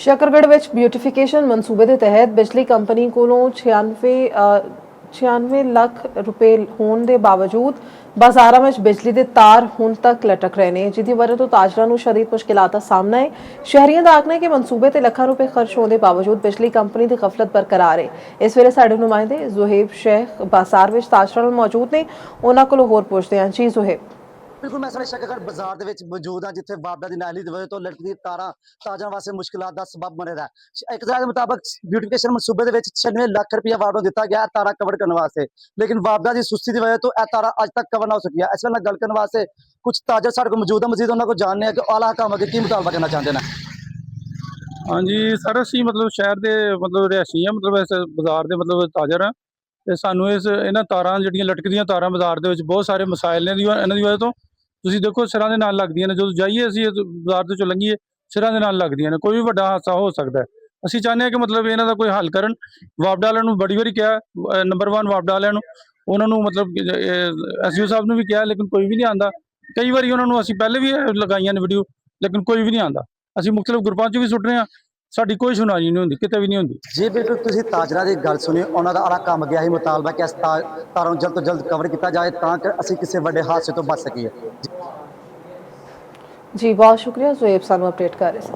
शकरगढ़ विच beautification मनसूबे के तहत बिजली कंपनी कोलों 96 लाख रुपए होने के बावजूद बाजारों में बिजली के तार हुण तक लटक रहे हैं, जिसकी वजह तो ताजरां नूं शदीद मुश्किलात का सामना है। शहरियों का आखना है कि मनसूबे ते लाखां रुपए खर्च होने के बावजूद बिजली कंपनी की गफलत बरकरार है। इस वेले साडे नुमाइंदे जुहेब शेख बाजार में ताजरां नाल मौजूद ने, उन्हां कोलों होर पुछदे हां। जी जुहेब। बिल्कुल मैं सारे शकरगढ़ बाजार ਦੇ ਵਿੱਚ ਮੌਜੂਦ ਹਾਂ ਜਿੱਥੇ ਬਾਬਾ ਦੀ ਨਾਲੀ ਦੀ ਵਜ੍ਹਾ ਤੋਂ ਲਟਕਦੀ ਤਾਰਾਂ ਤਾਜਾਂ ਵਾਸਤੇ ਮੁਸ਼ਕਿਲਾਂ ਦਾ ਸਬਬ ਬਣੇ ਦਾ ਇੱਕ ਤਰ੍ਹਾਂ ਦੇ ਮੁਤਾਬਕ ਬਿਊਟੀਫਿਕੇਸ਼ਨ ਮਨਸੂਬੇ ਦੇ ਵਿੱਚ 96 ਲੱਖ ਰੁਪਇਆ ਵਾਰਡੋ ਦਿੱਤਾ ਗਿਆ ਤਾਰਾਂ ਕਵਰ ਕਰਨ ਵਾਸਤੇ, ਲੇਕਿਨ ਬਾਬਾ ਦੀ ਸੁਸਤੀ ਦੀ ਵਜ੍ਹਾ ਤੋਂ ਇਹ ਤਾਰਾਂ ਅੱਜ ਤੱਕ ਕਵਰ ਨਾ ਹੋ ਸਕਿਆ। ਇਸ ਵੇਲੇ ਗੱਲ ਕਰਨ ਵਾਸਤੇ ਕੁਝ ਤਾਜਰ ਸਾਡੇ ਕੋਲ ਮੌਜੂਦ ਹੈ, ਮਜ਼ੀਦ ਉਹਨਾਂ ਕੋਲ ਜਾਣਨੇ ਆ ਕਿ ਆਲਾ ਹਕਾਮ ਅੱਗੇ ਕੀ ਮੁਤਾਲਬਾ ਕਰਨਾ ਚਾਹੁੰਦੇ ਨੇ। हाँ जी सर, असी मतलब शहर के मतलब रिहायशी हाँ, मतलब इस बाजार के मतलब ताजर हाँ। तो सानू इस इन्हां तारां जिहड़ियां लटकदियां तारां बाजार दे विच बहुत सारे मसाइल ने इन्हां दी वजह तो तुसीं देखो सिरां दे नाल लगदियां ने, जदों जाइए असीं बाजार दे चों लंघीए सिरां दे नाल लगदियां ने, कोई भी वड्डा हादसा हो सकदा है। असीं चाहुंदे हां कि मतलब इन्हां दा कोई हल करन। वापडा वालिआं नूं बड़ी वारी कहा, नंबर 1 वापडा वालिआं नूं, उन्हां नूं मतलब SDO साहब नूं भी कहा, लेकिन कोई भी नहीं आंदा। कई वारी उन्हां नूं असीं पहले भी लगाईआं ने वीडियो, लेकिन कोई भी नहीं आंदा। ਅਸੀਂ ਮੁxਤਲਿਫ ਗਰੁੱਪਾਂ 'ਚ ਵੀ ਸੁੱਟ ਰਹੇ ਹਾਂ, ਸਾਡੀ ਕੋਈ ਸੁਣਵਾਈ ਨਹੀਂ ਹੁੰਦੀ, ਕਿਤੇ ਵੀ ਨਹੀਂ ਹੁੰਦੀ। ਜੀ ਬਿਲਕੁਲ ਤੁਸੀਂ ਤਾਜਰਾਂ ਦੀ ਗੱਲ ਸੁਣੀ, ਉਹਨਾਂ ਦਾ ਆਲਾ ਕੰਮ ਗਿਆ ਹੀ ਮੁਤਾਲਬਾ ਕਿ ਇਸ ਤਾਰਾਂ ਨੂੰ ਜਲਦ ਤੋਂ ਜਲਦ ਕਵਰ ਕੀਤਾ ਜਾਏ ਤਾਂ ਕਿ ਅਸੀਂ ਕਿਸੇ ਵੱਡੇ ਹਾਦਸੇ ਤੋਂ ਬਚ ਸਕੀਏ। जी बहुत शुक्रिया जुहेब, सानू अपडेट कर रहे थे।